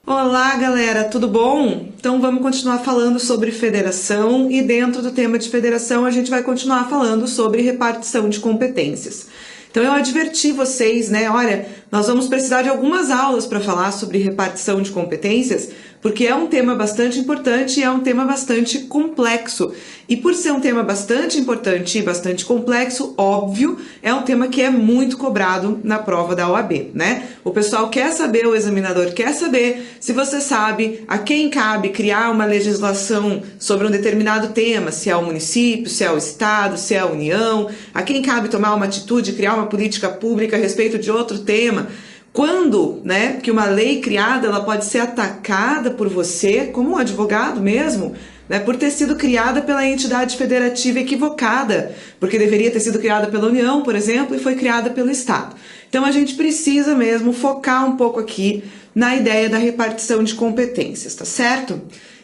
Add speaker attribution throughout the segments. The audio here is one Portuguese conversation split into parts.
Speaker 1: Olá, galera, tudo bom? Então vamos continuar falando sobre federação e dentro do tema de federação a gente vai continuar falando sobre repartição de competências. Então eu adverti vocês, né? Olha, nós vamos precisar de algumas aulas para falar sobre repartição de competências, porque é um tema bastante importante e é um tema bastante complexo. E por ser um tema bastante importante e bastante complexo, óbvio, é um tema que é muito cobrado na prova da OAB, né? O pessoal quer saber, o examinador quer saber se você sabe a quem cabe criar uma legislação sobre um determinado tema, se é o município, se é o estado, se é a União, a quem cabe tomar uma atitude, criar uma política pública a respeito de outro tema. Quando, né, que uma lei criada ela pode ser atacada por você, como um advogado mesmo, né, por ter sido criada pela entidade federativa equivocada, porque deveria ter sido criada pela União, por exemplo, e foi criada pelo Estado. Então a gente precisa mesmo focar um pouco aqui na ideia da repartição de competências, tá certo?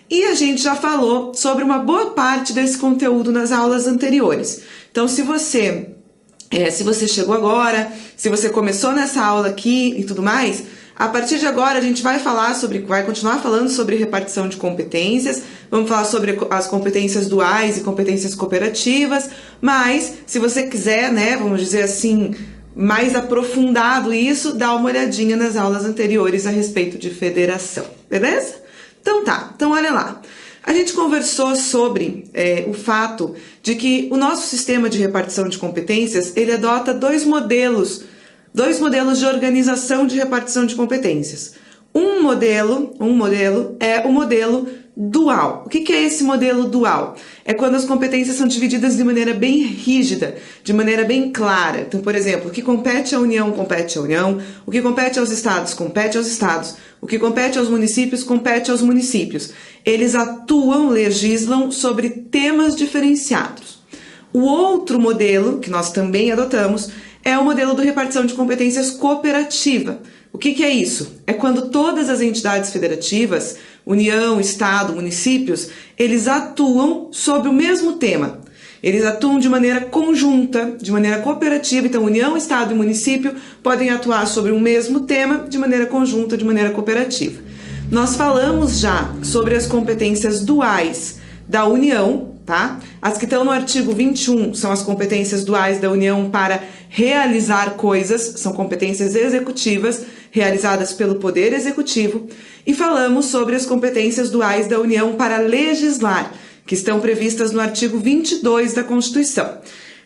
Speaker 1: E a gente já falou sobre uma boa parte desse conteúdo nas aulas anteriores. Então se você chegou agora, se você começou nessa aula aqui e tudo mais, a partir de agora a gente vai continuar falando sobre repartição de competências, vamos falar sobre as competências duais e competências cooperativas, mas se você quiser, né, vamos dizer assim, mais aprofundado isso, dá uma olhadinha nas aulas anteriores a respeito de federação, beleza? Então tá, então olha lá. A gente conversou sobre o fato de que o nosso sistema de repartição de competências, ele adota dois modelos de organização de repartição de competências. Um modelo é o modelo dual. O que é esse modelo dual? É quando as competências são divididas de maneira bem rígida, de maneira bem clara. Então, por exemplo, o que compete à União, compete à União, o que compete aos estados, compete aos estados, o que compete aos municípios, compete aos municípios. Eles atuam, legislam sobre temas diferenciados. O outro modelo, que nós também adotamos, é o modelo de repartição de competências cooperativa. O que é isso? É quando todas as entidades federativas, União, Estado, municípios, eles atuam sobre o mesmo tema. Eles atuam de maneira conjunta, de maneira cooperativa. Então, União, Estado e município podem atuar sobre o mesmo tema de maneira conjunta, de maneira cooperativa. Nós falamos já sobre as competências duais da União, tá? As que estão no artigo 21 são as competências duais da União para realizar coisas, são competências executivas realizadas pelo Poder Executivo, e falamos sobre as competências duais da União para legislar, que estão previstas no artigo 22 da Constituição.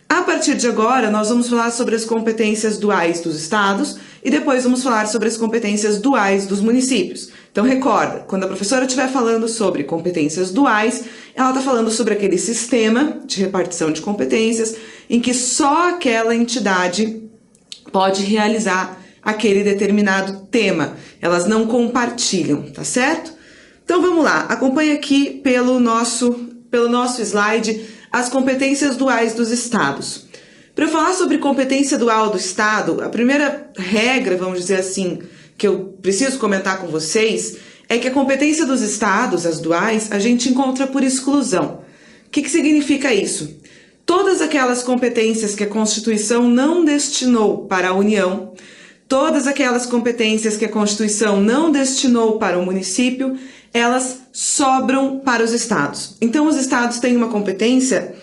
Speaker 1: A partir de agora, nós vamos falar sobre as competências duais dos estados e depois vamos falar sobre as competências duais dos municípios. Então, recorda, quando a professora estiver falando sobre competências duais, ela está falando sobre aquele sistema de repartição de competências em que só aquela entidade pode realizar aquele determinado tema. Elas não compartilham, tá certo? Então, vamos lá. Acompanhe aqui pelo nosso slide as competências duais dos estados. Para eu falar sobre competência dual do estado, a primeira regra, vamos dizer assim, que eu preciso comentar com vocês, é que a competência dos estados, as duais, a gente encontra por exclusão. O que significa isso? Todas aquelas competências que a Constituição não destinou para a União, todas aquelas competências que a Constituição não destinou para o município, elas sobram para os estados. Então, os estados têm uma competência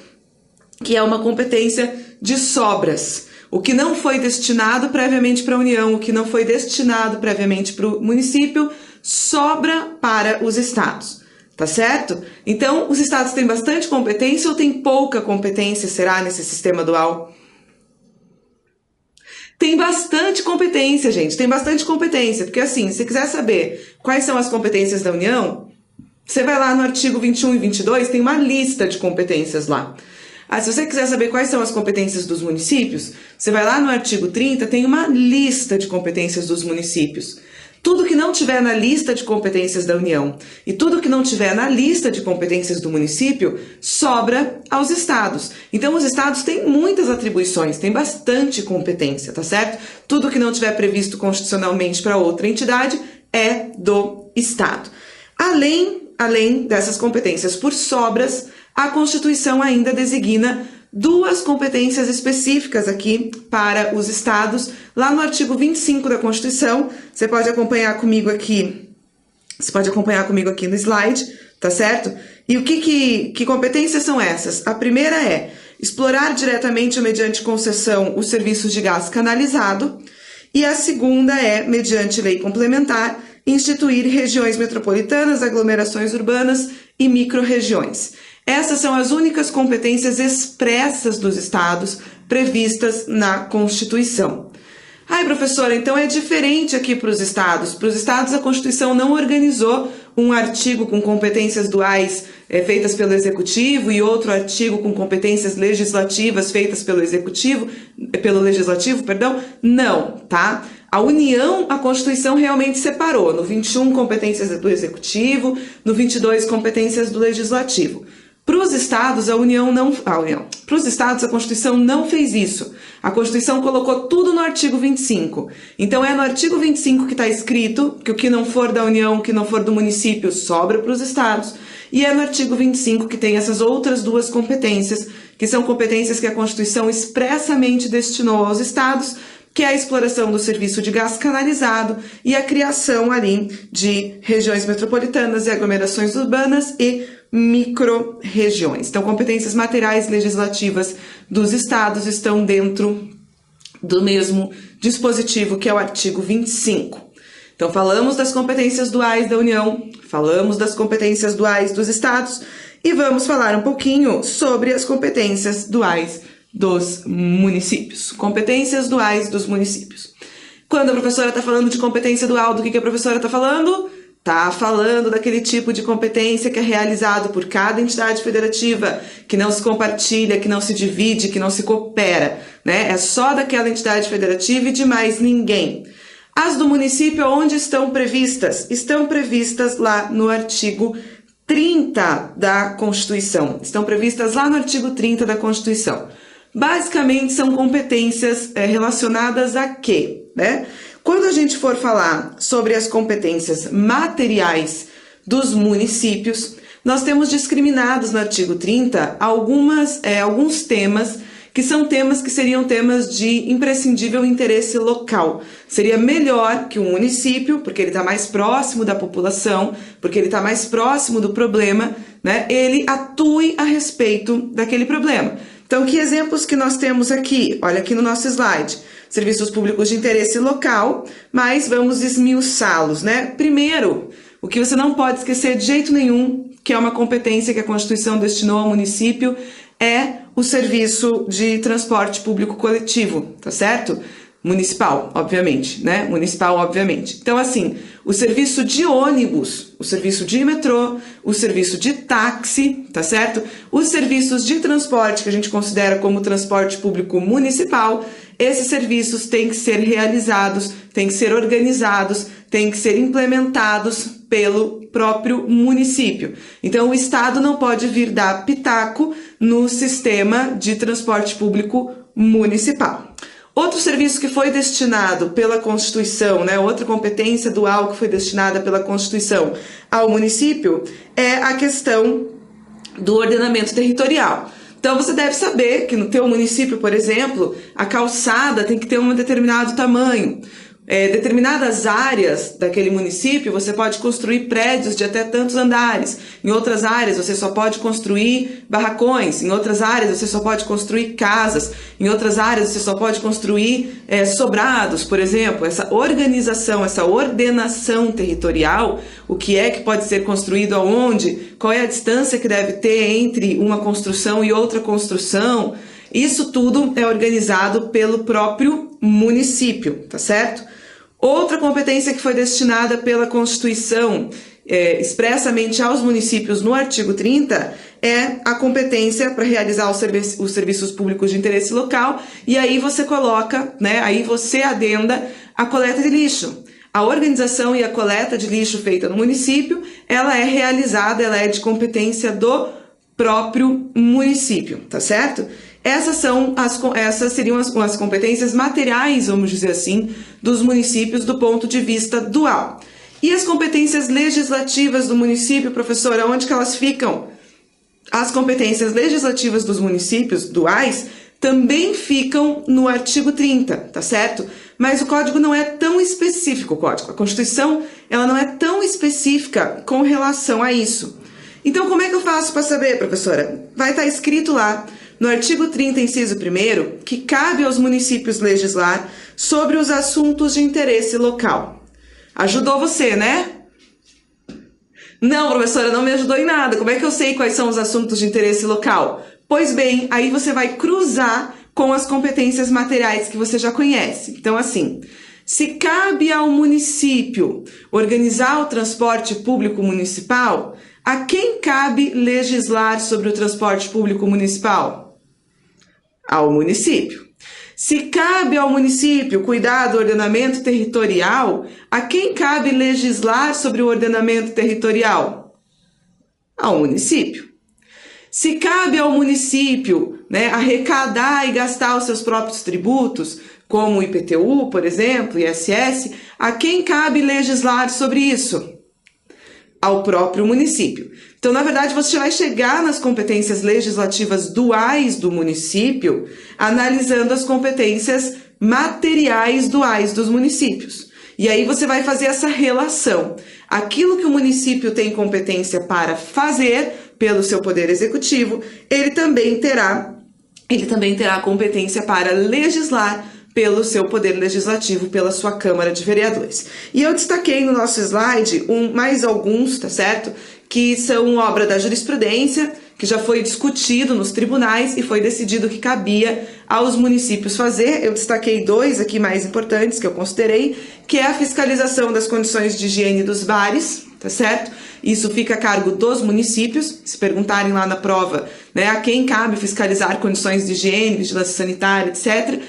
Speaker 1: que é uma competência de sobras. O que não foi destinado previamente para a União, o que não foi destinado previamente para o município, sobra para os estados. Tá certo? Então, os estados têm bastante competência ou têm pouca competência, será, nesse sistema dual? Tem bastante competência, gente, tem bastante competência, porque assim, se você quiser saber quais são as competências da União, você vai lá no artigo 21 e 22, tem uma lista de competências lá. Se você quiser saber quais são as competências dos municípios, você vai lá no artigo 30, tem uma lista de competências dos municípios. Tudo que não tiver na lista de competências da União e tudo que não tiver na lista de competências do município sobra aos estados. Então, os estados têm muitas atribuições, têm bastante competência, tá certo? Tudo que não tiver previsto constitucionalmente para outra entidade é do estado. Além dessas competências por sobras, a Constituição ainda designa duas competências específicas aqui para os estados, lá no artigo 25 da Constituição. Você pode acompanhar comigo aqui Você pode acompanhar comigo aqui no slide, tá certo? E que competências são essas? A primeira é explorar diretamente ou mediante concessão os serviços de gás canalizado. E a segunda é, mediante lei complementar, instituir regiões metropolitanas, aglomerações urbanas e micro-regiões. Essas são as únicas competências expressas dos estados previstas na Constituição. Ai, professora, então é diferente aqui para os estados. Para os estados, a Constituição não organizou um artigo com competências duais feitas pelo Executivo e outro artigo com competências legislativas feitas pelo Legislativo, perdão. Não, tá? A União, a Constituição realmente separou. No 21, competências do Executivo, no 22, competências do Legislativo. Para os estados, para os estados, a Constituição não fez isso. A Constituição colocou tudo no artigo 25. Então, é no artigo 25 que está escrito que o que não for da União, o que não for do município, sobra para os estados. E é no artigo 25 que tem essas outras duas competências, que são competências que a Constituição expressamente destinou aos estados, que é a exploração do serviço de gás canalizado e a criação ali de regiões metropolitanas e aglomerações urbanas e micro-regiões. Então, competências materiais legislativas dos estados estão dentro do mesmo dispositivo, que é o artigo 25. Então, falamos das competências duais da União, falamos das competências duais dos estados e vamos falar um pouquinho sobre as competências duais dos municípios. Competências duais dos municípios. Quando a professora está falando de competência dual, do que a professora está falando? Está falando daquele tipo de competência que é realizado por cada entidade federativa, que não se compartilha, que não se divide, que não se coopera, né? É só daquela entidade federativa e de mais ninguém. As do município, onde estão previstas? Estão previstas lá no artigo 30 da Constituição. Estão previstas lá no artigo 30 da Constituição. Basicamente, são competências relacionadas a quê, né? Quando a gente for falar sobre as competências materiais dos municípios, nós temos discriminados no artigo 30 alguns temas que são temas que seriam temas de imprescindível interesse local. Seria melhor que o município, porque ele está mais próximo da população, porque ele está mais próximo do problema, né, ele atue a respeito daquele problema. Então, que exemplos que nós temos aqui? Olha aqui no nosso slide. Serviços públicos de interesse local, mas vamos esmiuçá-los, né? Primeiro, o que você não pode esquecer de jeito nenhum, que é uma competência que a Constituição destinou ao município, é o serviço de transporte público coletivo, tá certo? Municipal, obviamente, né? Municipal, obviamente. Então, assim, o serviço de ônibus, o serviço de metrô, o serviço de táxi, tá certo? Os serviços de transporte que a gente considera como transporte público municipal, esses serviços têm que ser realizados, têm que ser organizados, têm que ser implementados pelo próprio município. Então, o Estado não pode vir dar pitaco no sistema de transporte público municipal. Outro serviço que foi destinado pela Constituição, né, outra competência dual que foi destinada pela Constituição ao município é a questão do ordenamento territorial. Então, você deve saber que no teu município, por exemplo, a calçada tem que ter um determinado tamanho. Determinadas áreas daquele município, você pode construir prédios de até tantos andares. Em outras áreas, você só pode construir barracões. Em outras áreas, você só pode construir casas. Em outras áreas, você só pode construir sobrados, por exemplo. Essa organização, essa ordenação territorial, o que é que pode ser construído aonde, qual é a distância que deve ter entre uma construção e outra construção, isso tudo é organizado pelo próprio município, tá certo? Outra competência que foi destinada pela Constituição expressamente aos municípios no artigo 30 é a competência para realizar os serviços públicos de interesse local, e aí você coloca, né, aí você adenda a coleta de lixo. A organização e a coleta de lixo feita no município, ela é realizada, ela é de competência do próprio município, tá certo? Essas seriam as competências materiais, vamos dizer assim, dos municípios do ponto de vista dual. E as competências legislativas do município, professora, onde que elas ficam? As competências legislativas dos municípios duais também ficam no artigo 30, tá certo? Mas o código não é tão específico, a Constituição, ela não é tão específica com relação a isso. Então, como é que eu faço para saber, professora? Vai estar escrito lá no artigo 30, inciso 1º, que cabe aos municípios legislar sobre os assuntos de interesse local. Ajudou você, né? Não, professora, não me ajudou em nada. Como é que eu sei quais são os assuntos de interesse local? Pois bem, aí você vai cruzar com as competências materiais que você já conhece. Então, assim, se cabe ao município organizar o transporte público municipal, a quem cabe legislar sobre o transporte público municipal? Ao município. Se cabe ao município cuidar do ordenamento territorial, a quem cabe legislar sobre o ordenamento territorial? Ao município. Se cabe ao município, né, arrecadar e gastar os seus próprios tributos, como o IPTU, por exemplo, ISS, a quem cabe legislar sobre isso? Ao próprio município. Então, na verdade, você vai chegar nas competências legislativas duais do município, analisando as competências materiais duais dos municípios. E aí você vai fazer essa relação. Aquilo que o município tem competência para fazer pelo seu poder executivo, ele também terá competência para legislar pelo seu poder legislativo, pela sua Câmara de Vereadores. E eu destaquei no nosso slide mais alguns, tá certo? Que são obra da jurisprudência, que já foi discutido nos tribunais e foi decidido que cabia aos municípios fazer. Eu destaquei 2 aqui mais importantes que eu considerei, que é a fiscalização das condições de higiene dos bares, tá certo? Isso fica a cargo dos municípios. Se perguntarem lá na prova, né, a quem cabe fiscalizar condições de higiene, vigilância sanitária, etc.,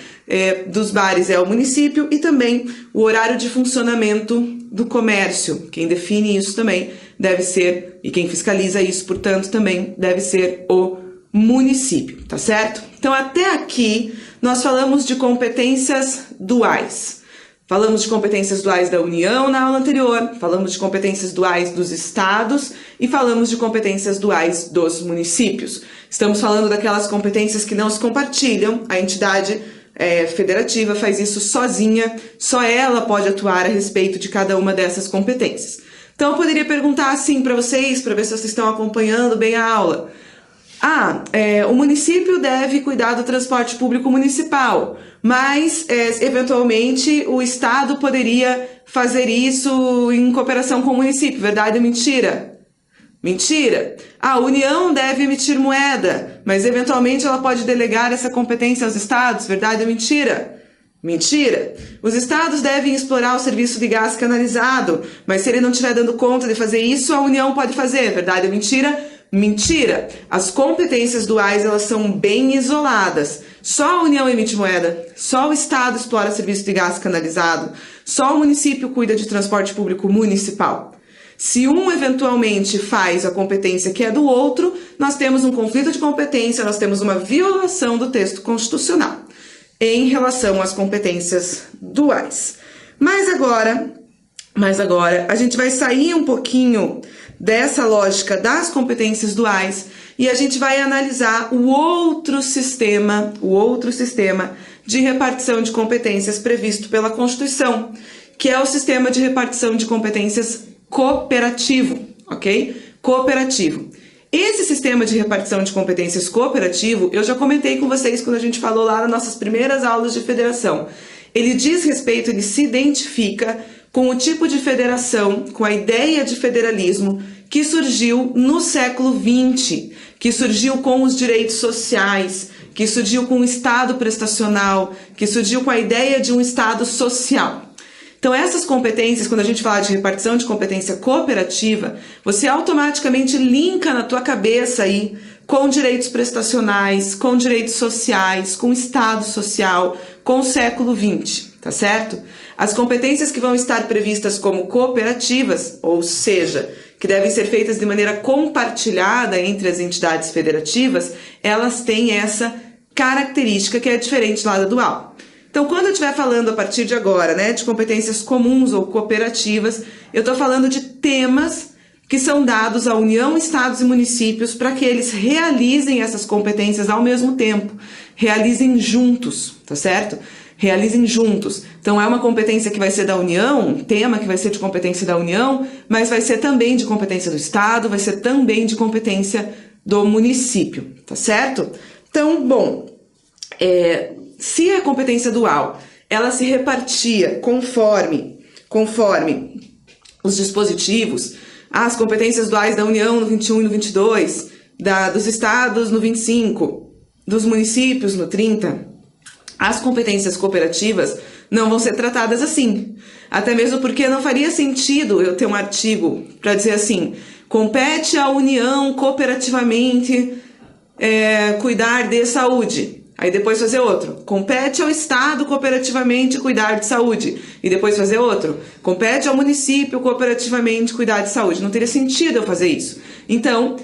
Speaker 1: dos bares é o município, e também o horário de funcionamento do comércio. Quem define isso também deve ser, e quem fiscaliza isso, portanto, também deve ser o município, tá certo? Então, até aqui, nós falamos de competências duais. Falamos de competências duais da União na aula anterior, falamos de competências duais dos estados e falamos de competências duais dos municípios. Estamos falando daquelas competências que não se compartilham, a entidade federativa faz isso sozinha, só ela pode atuar a respeito de cada uma dessas competências. Então, eu poderia perguntar assim para vocês, para ver se vocês estão acompanhando bem a aula. O município deve cuidar do transporte público municipal, mas, eventualmente, o Estado poderia fazer isso em cooperação com o município, verdade ou mentira? Mentira. A União deve emitir moeda, mas, eventualmente, ela pode delegar essa competência aos Estados, verdade ou mentira? Mentira. Os Estados devem explorar o serviço de gás canalizado, mas se ele não estiver dando conta de fazer isso, a União pode fazer, verdade ou mentira? Mentira! As competências duais, elas são bem isoladas. Só a União emite moeda, só o Estado explora serviço de gás canalizado, só o município cuida de transporte público municipal. Se um eventualmente faz a competência que é do outro, nós temos um conflito de competência, nós temos uma violação do texto constitucional em relação às competências duais. Mas agora, a gente vai sair um pouquinho dessa lógica das competências duais e a gente vai analisar o outro sistema de repartição de competências previsto pela Constituição, que é o sistema de repartição de competências cooperativo, ok? Cooperativo. Esse sistema de repartição de competências cooperativo, eu já comentei com vocês quando a gente falou lá nas nossas primeiras aulas de federação. Ele diz respeito, ele se identifica com o tipo de federação, com a ideia de federalismo que surgiu no século XX, que surgiu com os direitos sociais, que surgiu com o Estado prestacional, que surgiu com a ideia de um Estado social. Então, essas competências, quando a gente fala de repartição de competência cooperativa, você automaticamente linka na tua cabeça aí com direitos prestacionais, com direitos sociais, com Estado social, com o século XX, tá certo? As competências que vão estar previstas como cooperativas, ou seja, que devem ser feitas de maneira compartilhada entre as entidades federativas, elas têm essa característica que é diferente lá da dual. Então, quando eu estiver falando a partir de agora, né, de competências comuns ou cooperativas, eu estou falando de temas que são dados à União, Estados e municípios para que eles realizem essas competências ao mesmo tempo. realizem juntos, tá certo? Realizem juntos. Então, é uma competência que vai ser da União, tema que vai ser de competência da União, mas vai ser também de competência do Estado, vai ser também de competência do município, tá certo? Então, bom, se a competência dual, ela se repartia conforme os dispositivos, as competências duais da União no 21 e no 22, dos estados no 25, dos municípios no 30, as competências cooperativas não vão ser tratadas assim. Até mesmo porque não faria sentido eu ter um artigo para dizer assim, compete à União cooperativamente cuidar de saúde. Aí depois fazer outro. Compete ao Estado cooperativamente cuidar de saúde. E depois fazer outro. Compete ao município cooperativamente cuidar de saúde. Não teria sentido eu fazer isso. Então,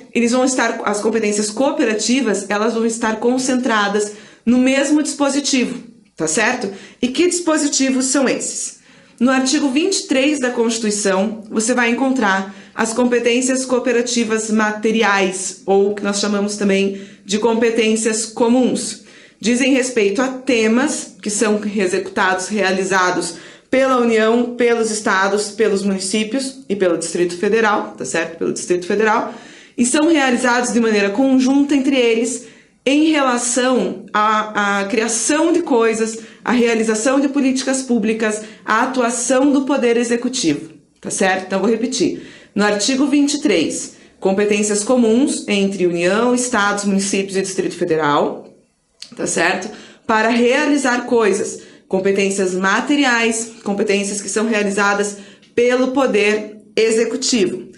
Speaker 1: as competências cooperativas, elas vão estar concentradas no mesmo dispositivo, tá certo? E que dispositivos são esses? No artigo 23 da Constituição, você vai encontrar as competências cooperativas materiais, ou que nós chamamos também de competências comuns. Dizem respeito a temas que são executados, realizados pela União, pelos estados, pelos municípios e pelo Distrito Federal, tá certo? Pelo Distrito Federal, e são realizados de maneira conjunta entre eles, em relação à criação de coisas, à realização de políticas públicas, à atuação do Poder Executivo, tá certo? Então, vou repetir. No artigo 23, competências comuns entre União, Estados, municípios e Distrito Federal, tá certo? Para realizar coisas, competências materiais, competências que são realizadas pelo Poder Executivo.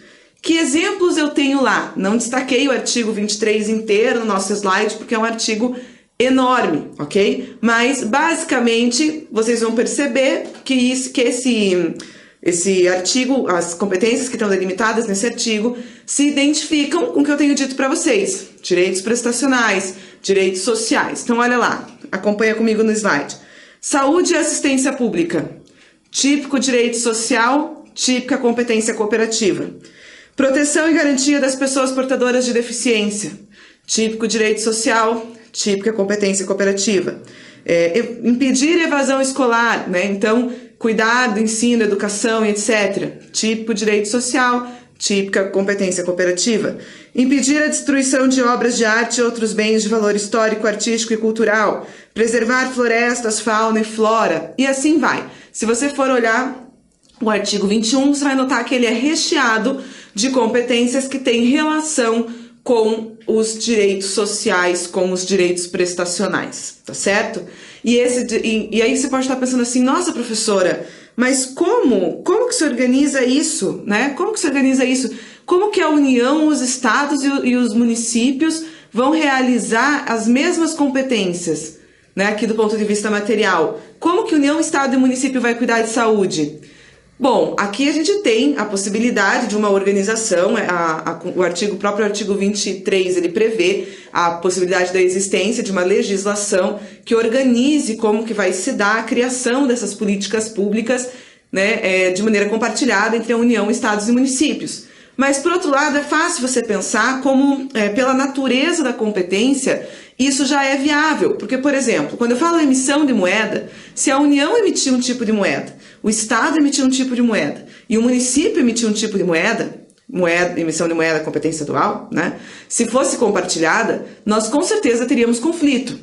Speaker 1: Que exemplos eu tenho lá? Não destaquei o artigo 23 inteiro no nosso slide, porque é um artigo enorme, ok? Mas, basicamente, vocês vão perceber que esse artigo, as competências que estão delimitadas nesse artigo, se identificam com o que eu tenho dito para vocês. Direitos prestacionais, direitos sociais. Então, olha lá, acompanha comigo no slide. Saúde e assistência pública. Típico direito social, típica competência cooperativa. Proteção e garantia das pessoas portadoras de deficiência. Típico direito social, típica competência cooperativa. Impedir evasão escolar, né? Então, cuidar do ensino, educação e etc. Típico direito social, típica competência cooperativa. Impedir a destruição de obras de arte e outros bens de valor histórico, artístico e cultural. Preservar florestas, fauna e flora. E assim vai. Se você for olhar o artigo 21, você vai notar que ele é recheado de competências que têm relação com os direitos sociais, com os direitos prestacionais, tá certo? E aí você pode estar pensando assim, nossa, professora, mas como que se organiza isso, né? Como que se organiza isso? Como que a União, os estados e os municípios vão realizar as mesmas competências, né? Aqui do ponto de vista material. Como que União, Estado e município vai cuidar de saúde? Bom, aqui a gente tem a possibilidade de uma organização, o próprio artigo 23, ele prevê a possibilidade da existência de uma legislação que organize como que vai se dar a criação dessas políticas públicas, né, de maneira compartilhada entre a União, Estados e municípios. Mas, por outro lado, é fácil você pensar como, pela natureza da competência, isso já é viável. Porque, por exemplo, quando eu falo emissão de moeda, se a União emitir um tipo de moeda, o Estado emitir um tipo de moeda e o município emitir um tipo de moeda, emissão de moeda, competência dual, né? Se fosse compartilhada, nós com certeza teríamos conflito.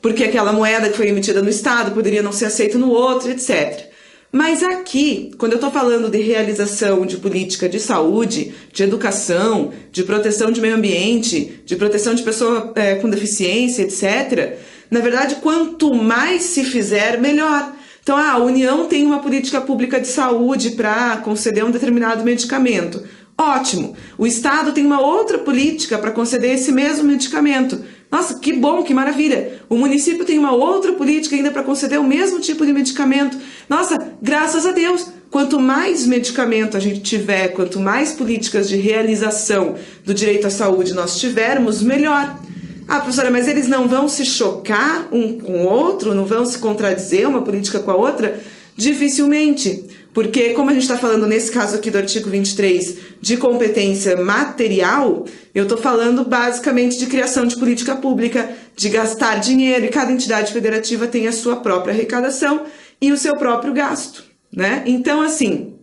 Speaker 1: Porque aquela moeda que foi emitida no Estado poderia não ser aceita no outro, etc. Mas aqui, quando eu estou falando de realização de política de saúde, de educação, de proteção de meio ambiente, de proteção de pessoa com deficiência, etc., na verdade, quanto mais se fizer, melhor. Então, a União tem uma política pública de saúde para conceder um determinado medicamento. Ótimo! O Estado tem uma outra política para conceder esse mesmo medicamento. Nossa, que bom, que maravilha! O município tem uma outra política ainda para conceder o mesmo tipo de medicamento. Nossa, graças a Deus! Quanto mais medicamento a gente tiver, quanto mais políticas de realização do direito à saúde nós tivermos, melhor. Ah, professora, mas eles não vão se chocar um com o outro? Não vão se contradizer uma política com a outra? Dificilmente. Porque, como a gente está falando nesse caso aqui do artigo 23 de competência material, eu estou falando basicamente de criação de política pública, de gastar dinheiro, e cada entidade federativa tem a sua própria arrecadação e o seu próprio gasto, né? Então, assim,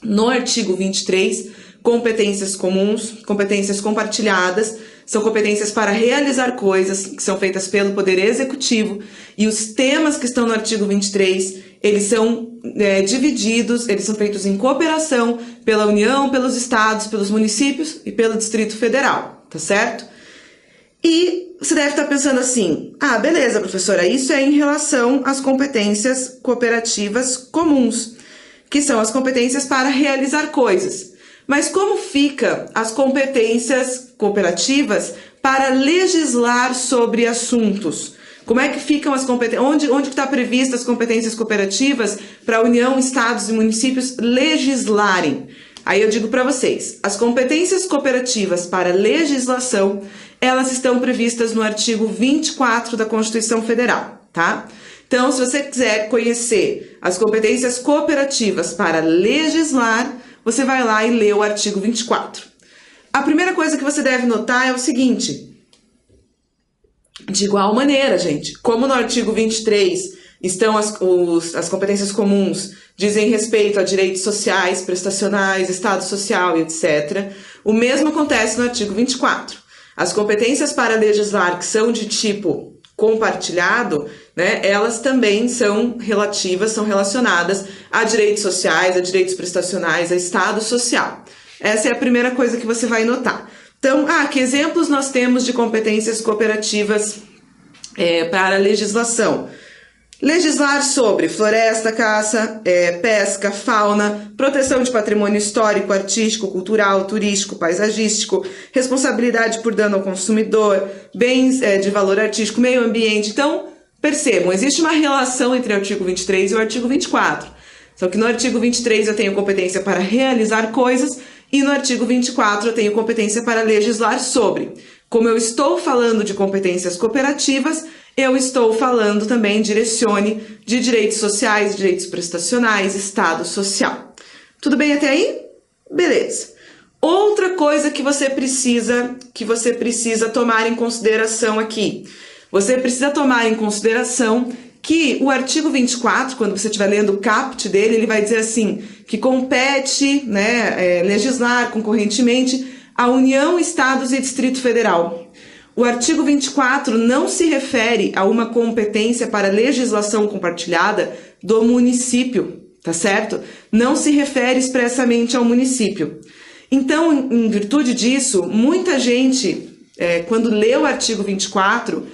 Speaker 1: no artigo 23, competências comuns, competências compartilhadas, são competências para realizar coisas que são feitas pelo Poder Executivo, e os temas que estão no artigo 23, eles são divididos, eles são feitos em cooperação pela União, pelos estados, pelos municípios e pelo Distrito Federal, tá certo? E você deve estar pensando assim, beleza, professora, isso é em relação às competências cooperativas comuns, que são as competências para realizar coisas. Mas como fica as competências cooperativas para legislar sobre assuntos? Como é que ficam as competências? Onde está prevista as competências cooperativas para a União, estados e municípios legislarem? Aí eu digo para vocês, as competências cooperativas para legislação, elas estão previstas no artigo 24 da Constituição Federal, tá? Então, se você quiser conhecer as competências cooperativas para legislar, você vai lá e lê o artigo 24. A primeira coisa que você deve notar é o seguinte: de igual maneira, gente, como no artigo 23 estão as competências comuns, dizem respeito a direitos sociais, prestacionais, estado social e etc., o mesmo acontece no artigo 24. As competências para legislar que são de tipo compartilhado, né, elas também são relacionadas a direitos sociais, a direitos prestacionais, a estado social. Essa é a primeira coisa que você vai notar. Então, que exemplos nós temos de competências cooperativas para a legislação? Legislar sobre floresta, caça, pesca, fauna, proteção de patrimônio histórico, artístico, cultural, turístico, paisagístico, responsabilidade por dano ao consumidor, bens de valor artístico, meio ambiente. Então, percebam, existe uma relação entre o artigo 23 e o artigo 24. Só que no artigo 23 eu tenho competência para realizar coisas e no artigo 24 eu tenho competência para legislar sobre. Como eu estou falando de competências cooperativas, eu estou falando também, direcione, de direitos sociais, direitos prestacionais, estado social. Tudo bem até aí? Beleza. Outra coisa que você precisa tomar em consideração aqui. Você precisa tomar em consideração que o artigo 24, quando você estiver lendo o caput dele, ele vai dizer assim, que compete, legislar concorrentemente a União, Estados e Distrito Federal. O artigo 24 não se refere a uma competência para legislação compartilhada do município, tá certo? Não se refere expressamente ao município. Então, em virtude disso, muita gente, quando lê o artigo 24,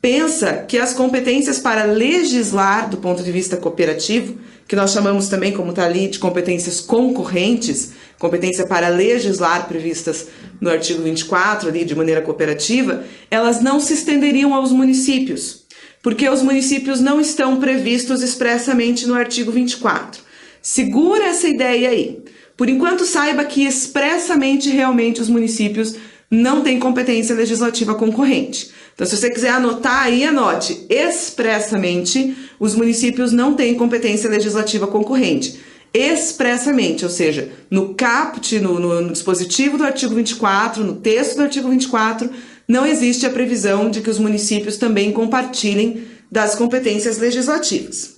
Speaker 1: pensa que as competências para legislar do ponto de vista cooperativo, que nós chamamos também, como está ali, de competências concorrentes, competência para legislar previstas no artigo 24, ali de maneira cooperativa, elas não se estenderiam aos municípios, porque os municípios não estão previstos expressamente no artigo 24. Segura essa ideia aí. Por enquanto, saiba que expressamente, realmente, os municípios não têm competência legislativa concorrente. Então, se você quiser anotar aí, anote. Expressamente, os municípios não têm competência legislativa concorrente. Expressamente, ou seja, no caput, no dispositivo do artigo 24, no texto do artigo 24, não existe a previsão de que os municípios também compartilhem das competências legislativas.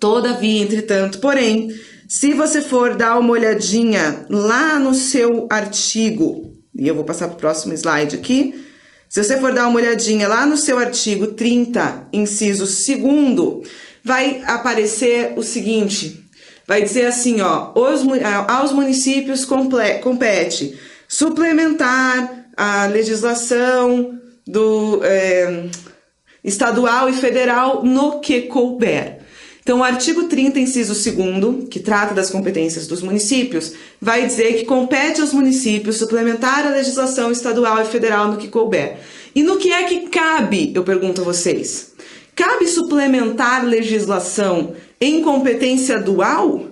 Speaker 1: Todavia, entretanto, porém, se você for dar uma olhadinha lá no seu artigo, e eu vou passar para o próximo slide aqui, se você for dar uma olhadinha lá no seu artigo 30, inciso 2º, vai aparecer o seguinte, vai dizer assim, aos municípios compete suplementar a legislação estadual e federal no que couber. Então, o artigo 30, inciso 2º, que trata das competências dos municípios, vai dizer que compete aos municípios suplementar a legislação estadual e federal no que couber. E no que é que cabe, eu pergunto a vocês? Cabe suplementar legislação em competência dual?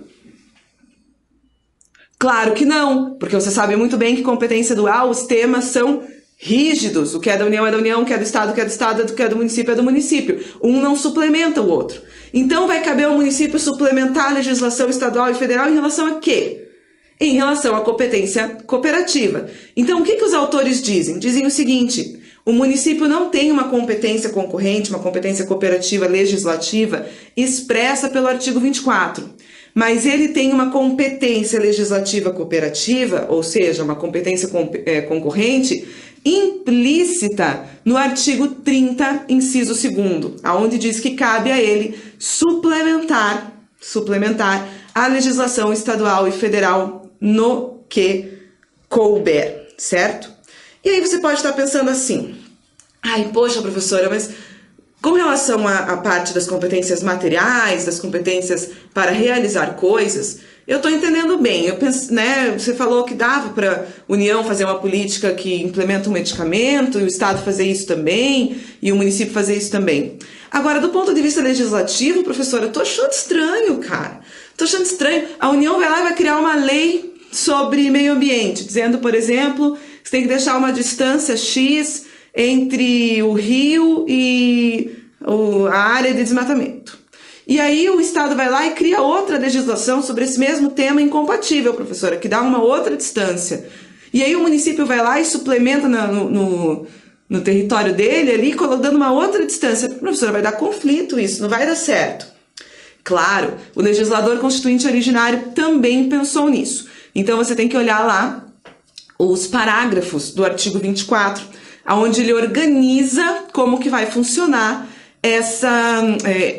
Speaker 1: Claro que não, porque você sabe muito bem que competência dual, os temas são rígidos. O que é da União é da União, o que é do Estado é do Estado, o que é do município é do município. Um não suplementa o outro. Então, vai caber ao município suplementar a legislação estadual e federal em relação a quê? Em relação à competência cooperativa. Então, o que os autores dizem? Dizem o seguinte, O município não tem uma competência concorrente, uma competência cooperativa legislativa expressa pelo artigo 24, mas ele tem uma competência legislativa cooperativa, ou seja, uma competência concorrente, implícita no artigo 30, inciso 2º, aonde diz que cabe a ele suplementar a legislação estadual e federal no que couber, certo? E aí você pode estar pensando assim, ai, poxa, professora, mas com relação à parte das competências materiais, das competências para realizar coisas, eu estou entendendo bem. Eu penso, né, você falou que dava para a União fazer uma política que implementa um medicamento, e o Estado fazer isso também, e o município fazer isso também. Agora, do ponto de vista legislativo, professora, eu estou achando estranho, cara. Estou achando estranho. A União vai lá e vai criar uma lei sobre meio ambiente, dizendo, por exemplo, que você tem que deixar uma distância X entre o rio e a área de desmatamento. E aí o Estado vai lá e cria outra legislação sobre esse mesmo tema incompatível, professora, que dá uma outra distância. E aí o município vai lá e suplementa no território dele ali, dando uma outra distância. Professora, vai dar conflito isso, não vai dar certo. Claro, o legislador constituinte originário também pensou nisso. Então você tem que olhar lá os parágrafos do artigo 24, onde ele organiza como que vai funcionar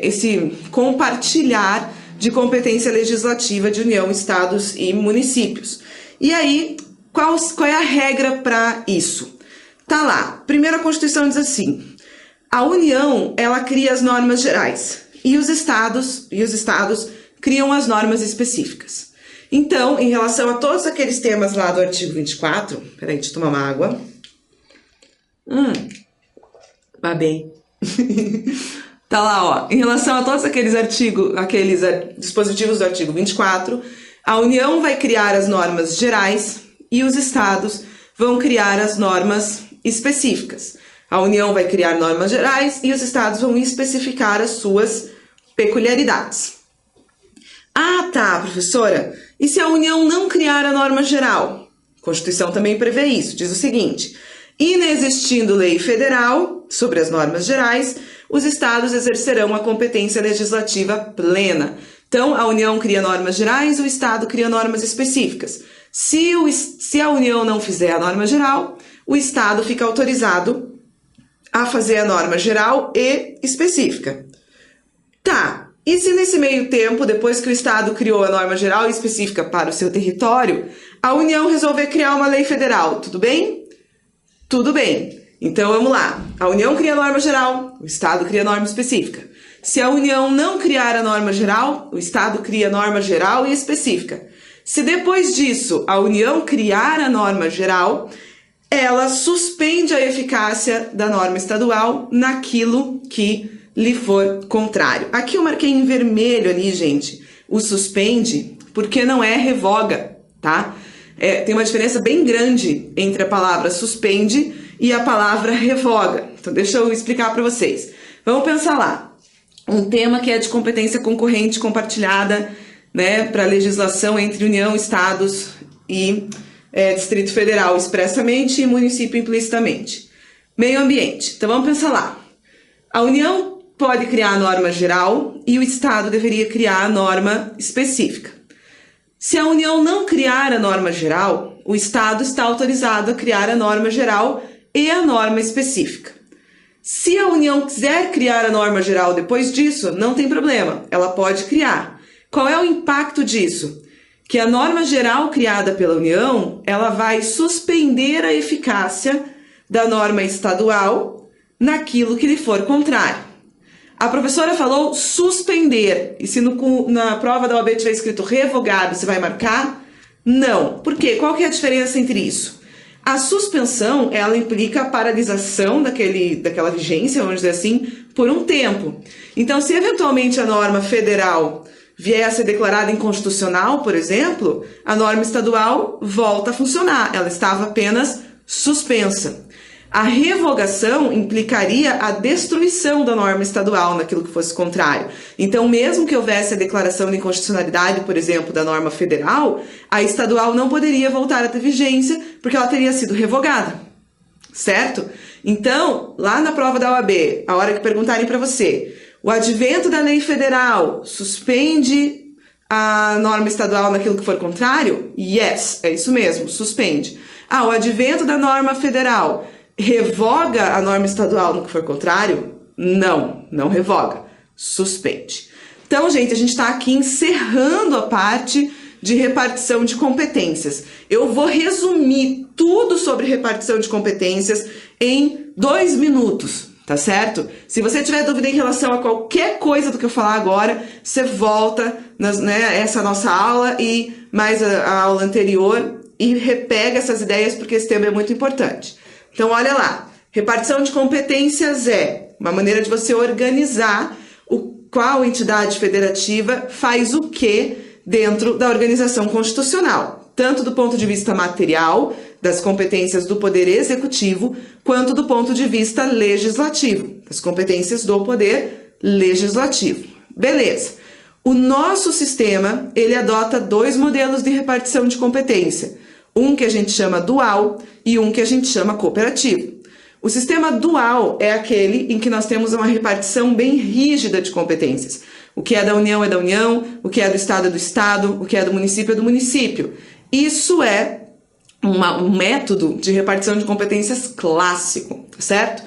Speaker 1: esse compartilhar de competência legislativa de União, Estados e municípios. E aí, qual é a regra para isso? Tá lá, primeiro a Constituição diz assim, a União, ela cria as normas gerais e os estados criam as normas específicas. Então, em relação a todos aqueles temas lá do artigo 24, peraí, deixa eu tomar uma água. Babei. Tá lá, ó. Em relação a todos aqueles dispositivos do artigo 24, a União vai criar as normas gerais e os estados vão criar as normas específicas. A União vai criar normas gerais e os estados vão especificar as suas peculiaridades. Ah, tá, professora. E se a União não criar a norma geral? A Constituição também prevê isso. Diz o seguinte: inexistindo lei federal sobre as normas gerais, os estados exercerão a competência legislativa plena. Então, a União cria normas gerais, o estado cria normas específicas. Se a União não fizer a norma geral, o estado fica autorizado a fazer a norma geral e específica. Tá, e se nesse meio tempo, depois que o estado criou a norma geral e específica para o seu território, a União resolver criar uma lei federal, tudo bem? Tudo bem. Então vamos lá. A União cria a norma geral, o Estado cria a norma específica. Se a União não criar a norma geral, o Estado cria a norma geral e específica. Se depois disso a União criar a norma geral, ela suspende a eficácia da norma estadual naquilo que lhe for contrário. Aqui eu marquei em vermelho ali, gente, o suspende, porque não é revoga, tá? Tem uma diferença bem grande entre a palavra suspende e a palavra revoga. Então, deixa eu explicar para vocês. Vamos pensar lá. Um tema que é de competência concorrente compartilhada, né, para legislação entre União, Estados e Distrito Federal expressamente e município implicitamente. Meio ambiente. Então, vamos pensar lá. A União pode criar a norma geral e o Estado deveria criar a norma específica. Se a União não criar a norma geral, o Estado está autorizado a criar a norma geral e a norma específica. Se a União quiser criar a norma geral depois disso, não tem problema, ela pode criar. Qual é o impacto disso? Que a norma geral criada pela União, ela vai suspender a eficácia da norma estadual naquilo que lhe for contrário. A professora falou suspender, e se na prova da OAB tiver escrito revogado, você vai marcar? Não. Por quê? Qual que é a diferença entre isso? A suspensão, ela implica a paralisação daquela vigência, vamos dizer assim, por um tempo. Então, se eventualmente a norma federal vier a ser declarada inconstitucional, por exemplo, a norma estadual volta a funcionar, ela estava apenas suspensa. A revogação implicaria a destruição da norma estadual naquilo que fosse contrário. Então, mesmo que houvesse a declaração de inconstitucionalidade, por exemplo, da norma federal, a estadual não poderia voltar a ter vigência porque ela teria sido revogada, certo? Então, lá na prova da OAB, a hora que perguntarem para você, o advento da lei federal suspende a norma estadual naquilo que for contrário? Yes, é isso mesmo, suspende. O advento da norma federal revoga a norma estadual no que for contrário? Não, não revoga, suspende. Então, gente, a gente está aqui encerrando a parte de repartição de competências. Eu vou resumir tudo sobre repartição de competências em 2 minutos, tá certo? Se você tiver dúvida em relação a qualquer coisa do que eu falar agora, você volta essa nossa aula e mais a aula anterior e repega essas ideias porque esse tema é muito importante. Então, olha lá, repartição de competências é uma maneira de você organizar qual entidade federativa faz o que dentro da organização constitucional, tanto do ponto de vista material, das competências do Poder Executivo, quanto do ponto de vista legislativo, das competências do Poder Legislativo. Beleza. O nosso sistema, ele adota 2 modelos de repartição de competência, um que a gente chama dual e um que a gente chama cooperativo. O sistema dual é aquele em que nós temos uma repartição bem rígida de competências. O que é da União é da União, o que é do Estado é do Estado, o que é do município é do município. Isso é um método de repartição de competências clássico, certo?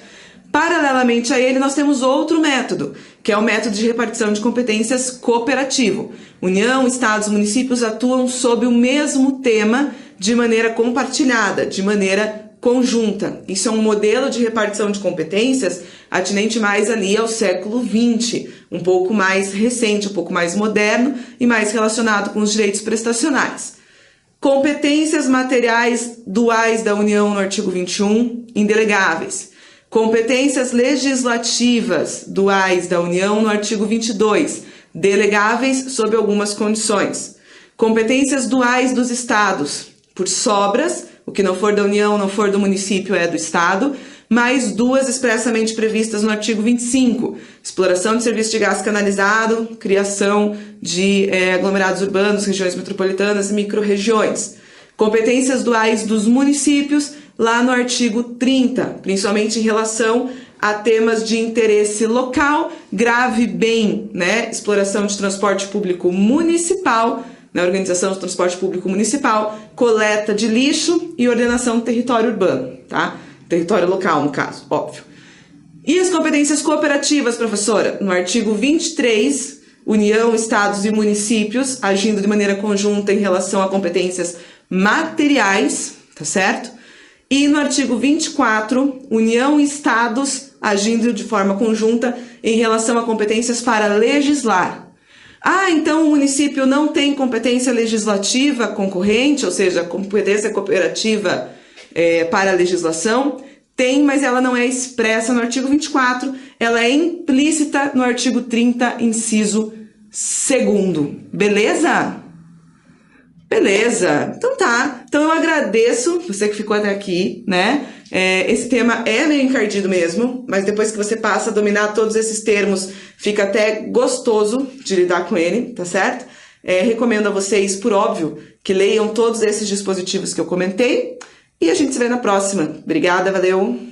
Speaker 1: Paralelamente a ele, nós temos outro método, que é o método de repartição de competências cooperativo. União, Estados e municípios atuam sob o mesmo tema de maneira compartilhada, de maneira conjunta. Isso é um modelo de repartição de competências atinente mais ali ao século XX, um pouco mais recente, um pouco mais moderno e mais relacionado com os direitos prestacionais. Competências materiais duais da União no artigo 21, indelegáveis. Competências legislativas duais da União no artigo 22, delegáveis sob algumas condições. Competências duais dos estados, por sobras, o que não for da União, não for do município, é do Estado, mais 2 expressamente previstas no artigo 25, exploração de serviço de gás canalizado, criação de aglomerados urbanos, regiões metropolitanas e micro-regiões. Competências duais dos municípios, lá no artigo 30, principalmente em relação a temas de interesse local, grave bem, exploração de transporte público municipal, na organização do transporte público municipal, coleta de lixo e ordenação do território urbano, tá? Território local, no caso, óbvio. E as competências cooperativas, professora? No artigo 23, União, Estados e municípios agindo de maneira conjunta em relação a competências materiais, tá certo? E no artigo 24, União e Estados agindo de forma conjunta em relação a competências para legislar. Então o município não tem competência legislativa concorrente, ou seja, competência cooperativa para a legislação? Tem, mas ela não é expressa no artigo 24, ela é implícita no artigo 30, inciso 2º. Beleza? Beleza. Então tá. Então eu agradeço você que ficou até aqui, esse tema é meio encardido mesmo, mas depois que você passa a dominar todos esses termos, fica até gostoso de lidar com ele, tá certo? Recomendo a vocês, por óbvio, que leiam todos esses dispositivos que eu comentei e a gente se vê na próxima. Obrigada, valeu!